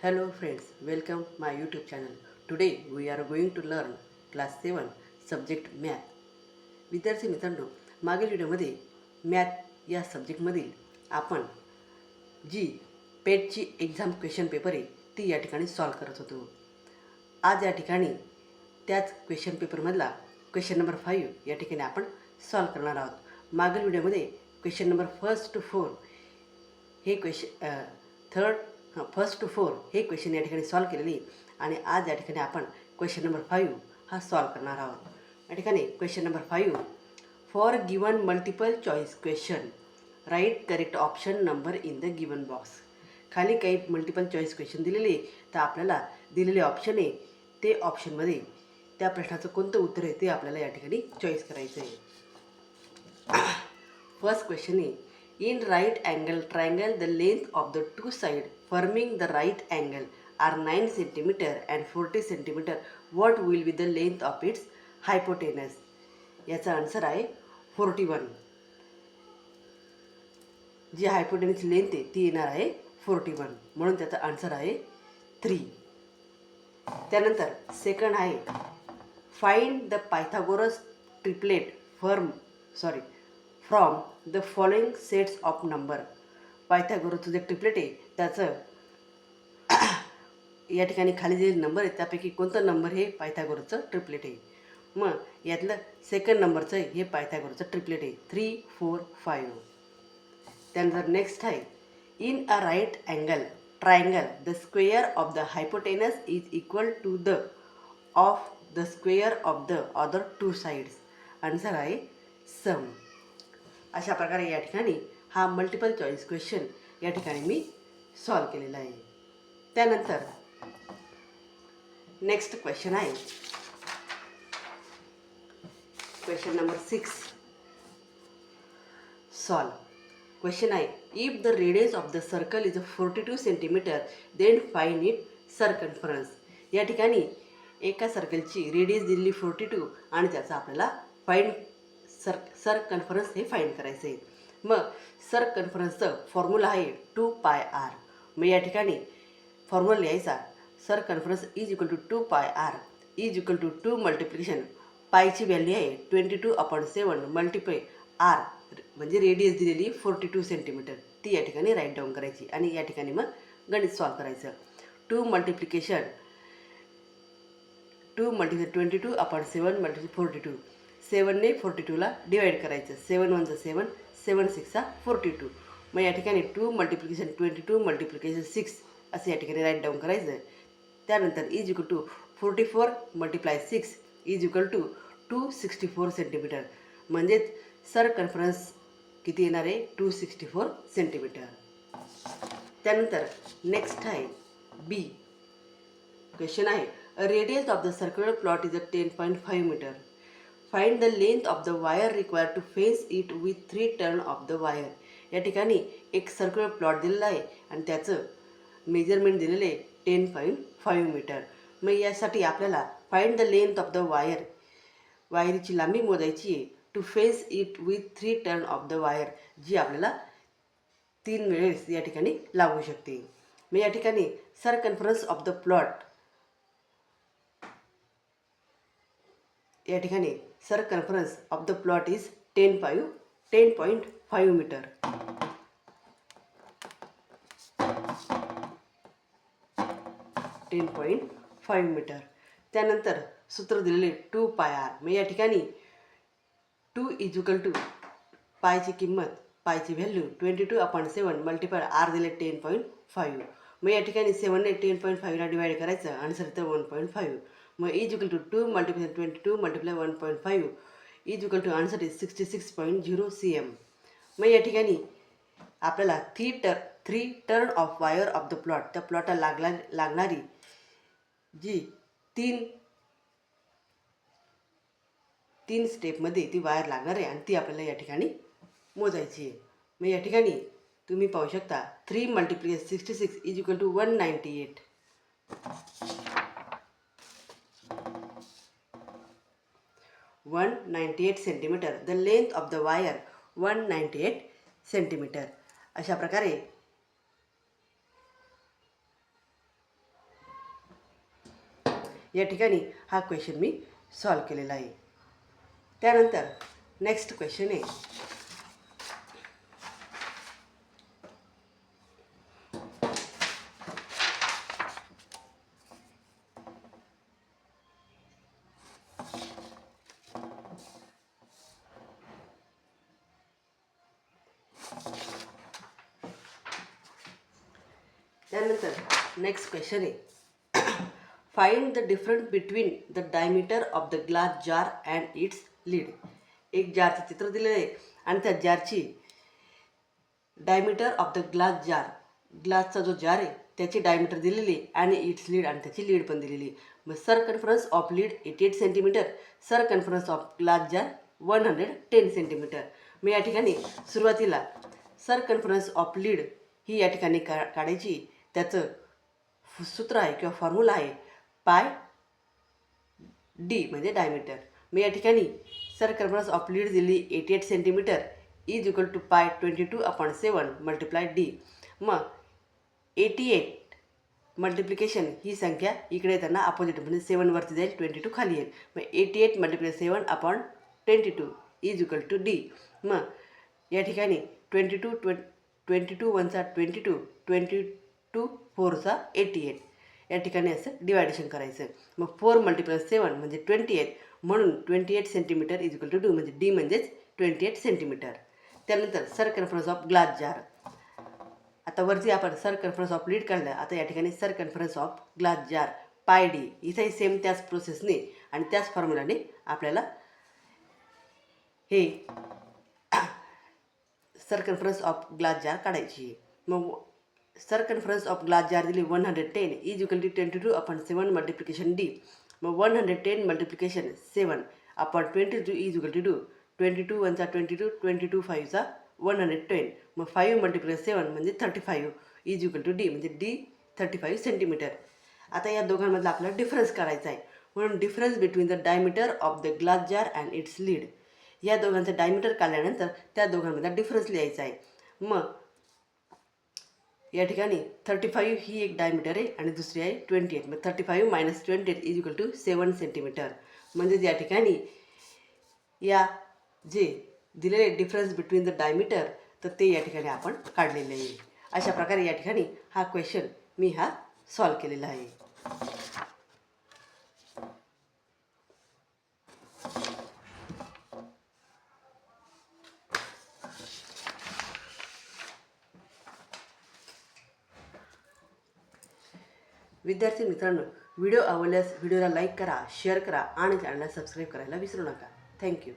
Hello friends, welcome my YouTube channel. Today we are going to learn class 7 subject math. विद्यार्थी मित्रांनो, मागील व्हिडिओमध्ये math या सब्जेक्टमधील आपण जी पेटची एक्झाम क्वेश्चन पेपर आहे ती या ठिकाणी सॉल्व करत होतो. आज या ठिकाणी त्याच क्वेश्चन पेपरमधला क्वेश्चन नंबर 5 या ठिकाणी आपण सॉल्व करणार आहोत. मागील व्हिडिओमध्ये क्वेश्चन नंबर फर्स्ट टू 4 हे फर्स्ट टू 4 हे क्वेश्चन या ठिकाणी सॉल्व केलेली आणि आज या ठिकाणी आपण क्वेश्चन नंबर 5 हा सॉल्व करणार आहोत. या ठिकाणी question number 5, for given multiple choice question write correct option number in the given box. खाली काही मल्टिपल चॉईस क्वेश्चन दिलेले तर आपल्याला दिलेले ऑप्शन आहे ते ऑप्शनमध्ये त्या प्रश्नाचं कोणतं उत्तर आहे ते आपल्याला या ठिकाणी चॉईस करायचं आहे. फर्स्ट क्वेश्चन आहे, in right angle triangle the length of the two sides forming the right angle are 9 cm and 40 cm. What will be the length of its hypotenuse? याचा आन्सर आहे 41. जी हायपोटेनस लेंथ आहे ती येणार आहे 41, म्हणून त्याचा answer आहे 3. त्यानंतर सेकंड आहे, find the Pythagoras triplet from the following sets of number. पायथागोरसचं जे ट्रिपलेट आहे त्याचं या ठिकाणी खाली जे नंबर आहेत त्यापैकी कोणता नंबर हे पायथागोरसचं ट्रिपलेट आहे. मग यातलं सेकंड नंबरचं हे पायथागोरसचं ट्रिपलेट आहे 3, 4, 5. त्यानंतर नेक्स्ट आहे, in a right angle triangle the square of the hypotenuse is equal to the of the square of the other two sides. Answer आहे सम. अशा प्रकारे या ठिकाणी हा मल्टिपल चॉईस क्वेश्चन या ठिकाणी मी सॉल्व केलेला आहे. त्यानंतर नेक्स्ट क्वेश्चन आहे क्वेश्चन नंबर 6 सॉल्व. क्वेश्चन आहे, if the radius of the circle is 42 centimetre then find it circumference. या ठिकाणी एका सर्कलची रेडियस दिलेली 42 आणि त्याचा आपल्याला सर्कम्फरन्स हे फाइंड करायचं आहे. मग सर्कम्फरन्सचं फॉर्म्युला आहे 2πr. मग या ठिकाणी फॉर्म्युला लिहायचा, circumference is equal to 2πr is equal to 2 multiplication पायची व्हॅल्यू आहे 22/7 मल्टिप्लाय आर म्हणजे रेडियस दिलेली 42 सेंटीमीटर ती या ठिकाणी राईट डाऊन करायची आणि या ठिकाणी मग गणित सॉल्व करायचं. 2 मल्टिप्लिकेशन 22/7 मल्टिप्लिकेशन 42. 7ने 42ला डिवाईड करायचं. 7 1 7, 7 6 42. मग या ठिकाणी 2 मल्टिप्लिकेशन 22 मल्टिप्लिकेशन 6 असं या ठिकाणी राईट डाऊन करायचं. त्यानंतर is equal to 44 multiply 6 is equal to 264 centimetre. म्हणजेच सर्कम्फरन्स किती येणार आहे 264 सेंटीमीटर. त्यानंतर नेक्स्ट आहे बी क्वेश्चन आहे, a radius of the circular plot is 10.5 metre. Find the length of the wire required to fence it with 3 turn of the wire. या ठिकाणी एक सर्क्युलर प्लॉट दिलेला आहे आणि त्याचं मेजरमेंट दिलेलं आहे 10.5 मीटर. मग यासाठी आपल्याला find the length of the वायरची लांबी मोजायची आहे to fence it with 3 turn of the wire, जी आपल्याला 3 वेळेस या ठिकाणी लागू शकते. मग या ठिकाणी सर्कम्फरन्स ऑफ द प्लॉट या ठिकाणी circumference of the plot is 10.5 metre. त्यानंतर सूत्र दिलेले 2πr. मग या ठिकाणी 2 इज इक्वल टू पायची किंमत पायची व्हॅल्यू 22/7 मल्टिप्लाय आर दिले 10.5. मग या ठिकाणी 7ने 10.5ला डिवाईड करायचं, आन्सर तर 1.5. मग is equal to 2 multiply 22 multiply 1.5 is equal to answer is 66.0 cm. मग या ठिकाणी आपल्याला 3 turn of wire of the plot, त्या प्लॉटला लागणारी जी तीन स्टेपमध्ये ती वायर लागणार आहे आणि ती आपल्याला या ठिकाणी मोजायची आहे. मग या ठिकाणी तुम्ही पाहू शकता 3 multiplication 66 is equal to 198. 198 centimetre. The length of the wire 198 centimetre. अशा प्रकारे या ठिकाणी हा क्वेश्चन मी सॉल्व केलेला आहे. त्यानंतर नेक्स्ट क्वेश्चन आहे find the difference between the diameter of the glass jar and it's lead. एक जारचं चित्र दिलेलं आहे आणि त्या जारची डायमीटर ऑफ द ग्लास जार, ग्लासचा जो जार आहे त्याची डायमीटर दिलेली आणि इट्स लीड आणि त्याची लीड पण दिलेली. मग circumference of lead 88 centimetre, circumference of glass jar 110 centimetre. मग या ठिकाणी सुरुवातीला सरकन्फरन्स ऑफ लीड ही या ठिकाणी काढायची. त्याचं सूत्र आहे किंवा फॉर्म्युला आहे पाय डी म्हणजे डायमीटर. मग या ठिकाणी सरकन्फरन्स ऑफ लीड दिली 88 सेंटीमीटर इज इक्वल टू पाय 22/7 मल्टिप्लाय डी. मग 88 मल्टिप्लिकेशन ही संख्या इकडे येताना अपोजिट म्हणजे 7 वरती जाईल, 22 खाली येईल. मग 88 multiply 7/22 is equal to D. मग या ठिकाणी 22 1 22, 22 4 88 या ठिकाणी असं डिवायडेशन करायचं. मग 4 मल्टिप्लाय 7 म्हणजे 28 म्हणून 28 सेंटीमीटर इज इक्वल टू 2 म्हणजे डी म्हणजेच 28 सेंटीमीटर. त्यानंतर सरकन्फरन्स ऑफ ग्लास जार. आता वरती आपण सरकन्फरन्स ऑफ लीड काढलं. आता या ठिकाणी सरकन्फरन्स ऑफ ग्लास जार पाय डी. इथंही सेम त्याच प्रोसेसने आणि त्याच फॉर्म्युलाने आपल्याला हे सरकन्फरन्स ऑफ ग्लास जार काढायची. मग सरकन्फरन्स ऑफ ग्लास जार दिली 110 is equal to 22/7 multiplication D. मग 110 मल्टिप्लिकेशन 7/22 इज इक्वल टू 2. 22 1 22, 22 5 110. मग 5 मल्टिप्लिकेशन 7 म्हणजे 35 इज इक्वल टू डी म्हणजे डी 35 सेंटीमीटर. आता या दोघांमधला आपल्याला डिफरन्स काढायचा आहे. म्हणून difference between the diameter of the glass jar and it's lead. या दोघांचं डायमीटर काढल्यानंतर त्या दोघांमधला डिफरन्स लिहायचा आहे. मग या ठिकाणी 35 ही एक डायमीटर आहे आणि दुसरी आहे 28. मग 35 - 28 इज इक्वल टू 7 सेंटीमीटर. म्हणजेच या ठिकाणी या जे दिलेले डिफरन्स बिटवीन द डायमीटर तर ते या ठिकाणी आपण काढलेले आहे. अशा प्रकारे या ठिकाणी हा क्वेश्चन मी सॉल्व केलेला आहे. विद्यार्थी मित्रांनो, व्हिडिओ आवडल्यास व्हिडिओला लाईक करा, शेअर करा आणि चॅनलला सबस्क्राईब करायला विसरू नका. थँक्यू.